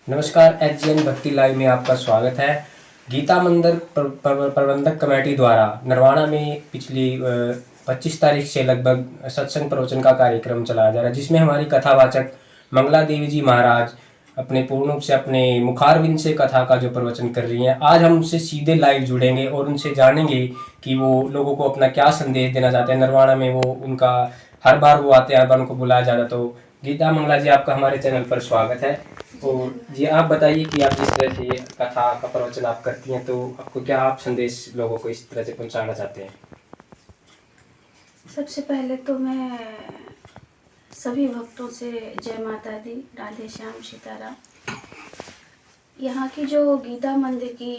नमस्कार, एचजीएन भक्ति लाइव में आपका स्वागत है। गीता मंदिर प्रबंधक कमेटी द्वारा नरवाना में पिछली 25 तारीख से लगभग सत्संग प्रवचन का कार्यक्रम चलाया जा रहा है, जिसमें हमारी कथावाचक मंगला देवी जी महाराज अपने पूर्ण रूप से अपने मुखारविंद से कथा का जो प्रवचन कर रही हैं। आज हम उनसे सीधे लाइव जुड़ेंगे और उनसे जानेंगे कि वो लोगों को अपना क्या संदेश देना चाहते हैं। नरवाना में वो उनका हर बार वो आते हैं, हर बार उनको बुलाया जाता है। तो गीता मंगला जी, आपका हमारे चैनल पर स्वागत है। और जी आप बताइए कि आप जिस तरह से ये कथा का प्रवचन आप करती हैं, तो आपको क्या आप संदेश लोगों को इस तरह से पहुंचाना चाहते हैं? सबसे पहले तो मैं सभी भक्तों से जय माता दी, राधे श्याम, सीताराम। यहाँ की जो गीता मंदिर की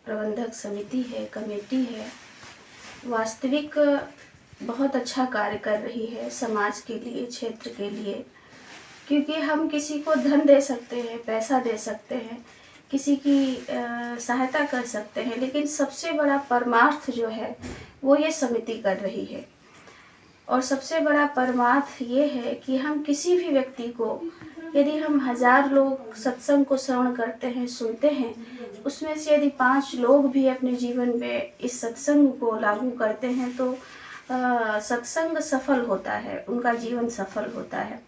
प्रबंधक समिति है, कमेटी है, वास्तविक बहुत अच्छा कार्य कर रही है समाज के लिए, क्षेत्र के लिए। क्योंकि हम किसी को धन दे सकते हैं, पैसा दे सकते हैं, किसी की सहायता कर सकते हैं, लेकिन सबसे बड़ा परमार्थ जो है वो ये समिति कर रही है। और सबसे बड़ा परमार्थ ये है कि हम किसी भी व्यक्ति को, यदि हम 1000 लोग सत्संग को श्रवण करते हैं, सुनते हैं, उसमें से यदि 5 लोग भी अपने जीवन में इस सत्संग को लागू करते हैं तो सत्संग सफल होता है, उनका जीवन सफल होता है।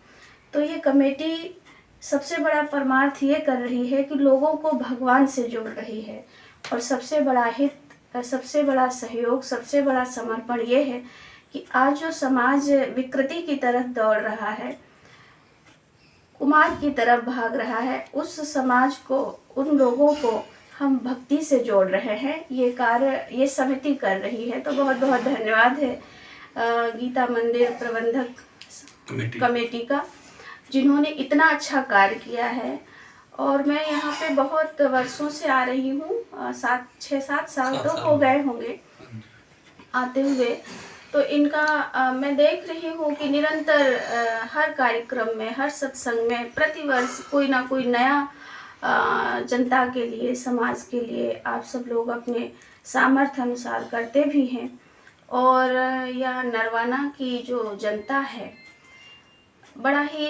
तो ये कमेटी सबसे बड़ा परमार्थ ये कर रही है कि लोगों को भगवान से जोड़ रही है। और सबसे बड़ा हित, सबसे बड़ा सहयोग, सबसे बड़ा समर्पण ये है कि आज जो समाज विकृति की तरफ दौड़ रहा है, कुमार की तरफ भाग रहा है, उस समाज को, उन लोगों को हम भक्ति से जोड़ रहे हैं। ये कार्य ये समिति कर रही है। तो बहुत बहुत धन्यवाद है गीता मंदिर प्रबंधक कमेटी का, जिन्होंने इतना अच्छा कार्य किया है। और मैं यहाँ पे बहुत वर्षों से आ रही हूँ, 6-7 साल तो हो गए होंगे आते हुए। तो इनका मैं देख रही हूँ कि निरंतर हर कार्यक्रम में, हर सत्संग में प्रतिवर्ष कोई ना कोई नया जनता के लिए, समाज के लिए आप सब लोग अपने सामर्थ्य अनुसार करते भी हैं। और यह नरवाना की जो जनता है, बड़ा ही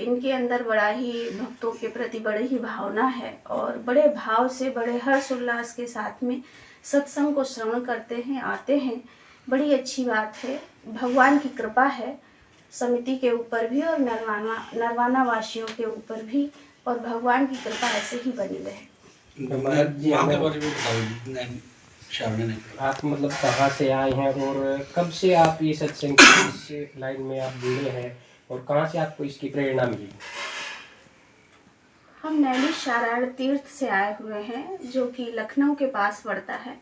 इनके अंदर बड़ा ही भक्तों के प्रति बड़ी ही भावना है और बड़े भाव से, बड़े हर्ष उल्लास के साथ में सत्संग को श्रवण करते हैं, आते हैं। बड़ी अच्छी बात है। भगवान की कृपा है समिति के ऊपर भी और नरवाना वासियों के ऊपर भी, और भगवान की कृपा ऐसे ही बनी रहे। आप मतलब कहाँ से आए हैं और कब से आप ये सत्संग की इस लाइन में आप जुड़े हैं और कहाँ से आपको इसकी प्रेरणा मिली? हम नैमिषारण्य तीर्थ से आए हुए हैं, जो कि लखनऊ के पास पड़ता है।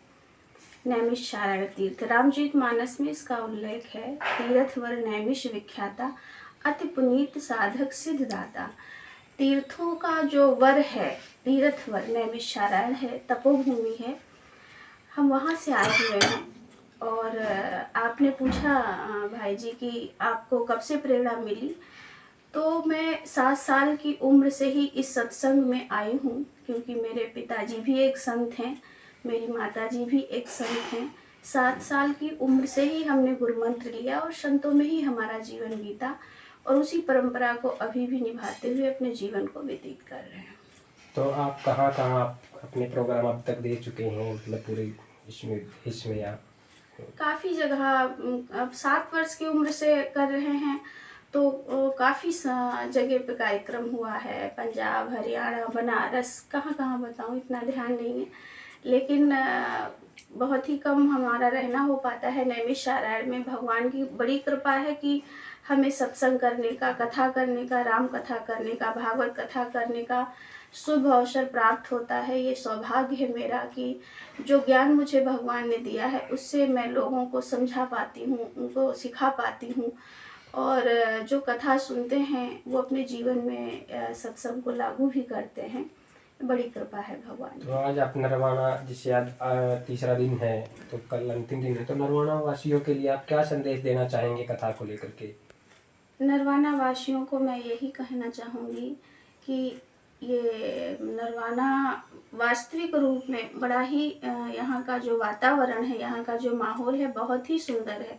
नैमिषारण्य तीर्थ, रामचरितमानस में इसका उल्लेख है। तीर्थवर नैमिष विख्याता, अति पुनीत साधक सिद्धदाता। तीर्थों का जो वर है, तीर्थवर नैमिषारण्य है, तपोभूमि है। हम वहाँ से आए हुए हैं। और आपने पूछा भाई जी कि आपको कब से प्रेरणा मिली, तो मैं 7 साल की उम्र से ही इस सत्संग में आई हूँ, क्योंकि मेरे पिताजी भी एक संत हैं, मेरी माताजी भी एक संत हैं। 7 साल की उम्र से ही हमने गुरु मंत्र लिया और संतों में ही हमारा जीवन बीता, और उसी परंपरा को अभी भी निभाते हुए अपने जीवन को व्यतीत कर रहे हैं। तो आप कहाँ कहाँ अपने प्रोग्राम अब तक दे चुके हैं, मतलब पूरे इसमें या काफ़ी जगह अब 7 वर्ष की उम्र से कर रहे हैं, तो काफ़ी जगह पे कार्यक्रम हुआ है। पंजाब, हरियाणा, बनारस, कहाँ कहाँ बताऊँ, इतना ध्यान नहीं है। लेकिन बहुत ही कम हमारा रहना हो पाता है नैमिषारण्य में। भगवान की बड़ी कृपा है कि हमें सत्संग करने का, कथा करने का, राम कथा करने का, भागवत कथा करने का शुभ अवसर प्राप्त होता है। ये सौभाग्य है मेरा कि जो ज्ञान मुझे भगवान ने दिया है उससे मैं लोगों को समझा पाती हूँ, उनको सिखा पाती हूँ। और जो कथा सुनते हैं वो अपने जीवन में सत्संग को लागू भी करते हैं। बड़ी कृपा है भगवान। तो आज आप नरवाना, जिसे आज तीसरा दिन है, तो कल अंतिम दिन है, तो नरवाना वासियों के लिए आप क्या संदेश देना चाहेंगे कथा को लेकर के? नरवाना वासियों को मैं यही कहना चाहूँगी कि ये नरवाना वास्तविक रूप में बड़ा ही यहाँ का जो वातावरण है, यहाँ का जो माहौल है, बहुत ही सुंदर है।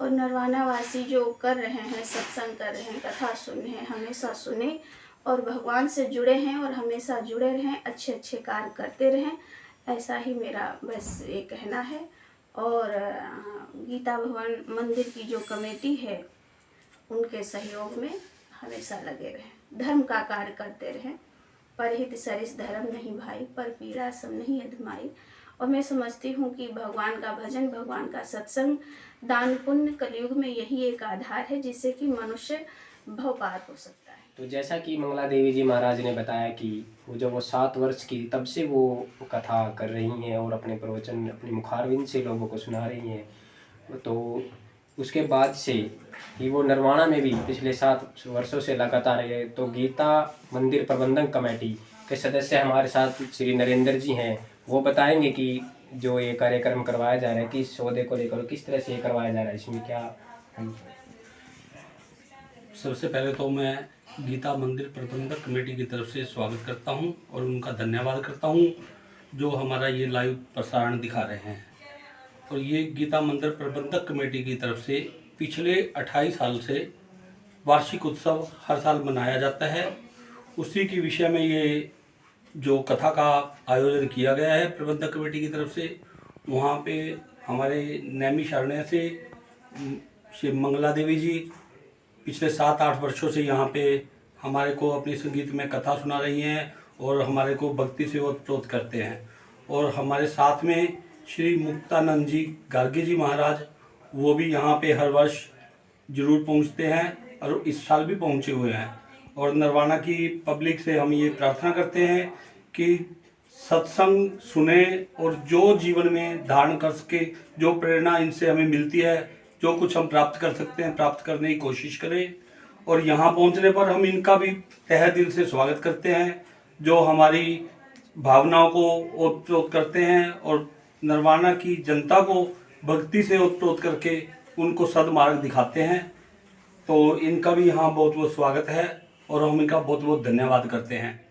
और नरवाना वासी जो कर रहे हैं, सत्संग कर रहे हैं, कथा सुन रहे हैं, हमेशा सुने और भगवान से जुड़े हैं और हमेशा जुड़े रहें, अच्छे अच्छे कार्य करते रहें, ऐसा ही मेरा बस ये कहना है। और गीता भवन मंदिर की जो कमेटी है उनके सहयोग में हमेशा लगे रहें, धर्म का कार्य करते रहें। परहित सरिस धर्म नहीं भाई, पर पीड़ा सब नहीं अधमाई। और मैं समझती हूँ कि भगवान का भजन, भगवान का सत्संग, दान पुण्य कलयुग में यही एक आधार है जिससे कि मनुष्य भव पार हो सकता है। तो जैसा कि मंगला देवी जी महाराज ने बताया कि वो 7 वर्ष की तब से वो कथा कर रही हैं और अपने प्रवचन अपने मुखारविंद से लोगों को सुना रही हैं। तो उसके बाद से ही वो निर्वाणा में भी पिछले 7 वर्षों से लगातार रहे। तो गीता मंदिर प्रबंधक कमेटी के सदस्य हमारे साथ श्री नरेंद्र जी हैं, वो बताएंगे कि जो ये कार्यक्रम करवाया जा रहा है किस सौदे को लेकर, किस तरह से ये करवाया जा रहा है, इसमें क्या। सबसे पहले तो मैं गीता मंदिर प्रबंधक कमेटी की तरफ से स्वागत करता हूं और उनका धन्यवाद करता हूं जो हमारा ये लाइव प्रसारण दिखा रहे हैं। और ये गीता मंदिर प्रबंधक कमेटी की तरफ से पिछले 28 साल से वार्षिक उत्सव हर साल मनाया जाता है। उसी के विषय में ये जो कथा का आयोजन किया गया है प्रबंधक कमेटी की तरफ से, वहाँ पे हमारे नैमिषारण्य से श्री मंगला देवी जी पिछले 7-8 वर्षों से यहाँ पे हमारे को अपनी संगीत में कथा सुना रही हैं और हमारे को भक्ति से ओतप्रोत करते हैं। और हमारे साथ में श्री मुक्तानंद जी गार्गी जी महाराज, वो भी यहाँ पे हर वर्ष जरूर पहुँचते हैं और इस साल भी पहुँचे हुए हैं। और नरवाना की पब्लिक से हम ये प्रार्थना करते हैं कि सत्संग सुने और जो जीवन में धारण कर सके, जो प्रेरणा इनसे हमें मिलती है, जो कुछ हम प्राप्त कर सकते हैं प्राप्त करने की कोशिश करें। और यहाँ पहुँचने पर हम इनका भी तहे दिल से स्वागत करते हैं, जो हमारी भावनाओं को ओतप्रोत करते हैं और नरवाना की जनता को भक्ति से ओतप्रोत करके उनको सदमार्ग दिखाते हैं। तो इनका भी यहाँ बहुत बहुत स्वागत है और हम इनका बहुत बहुत धन्यवाद करते हैं।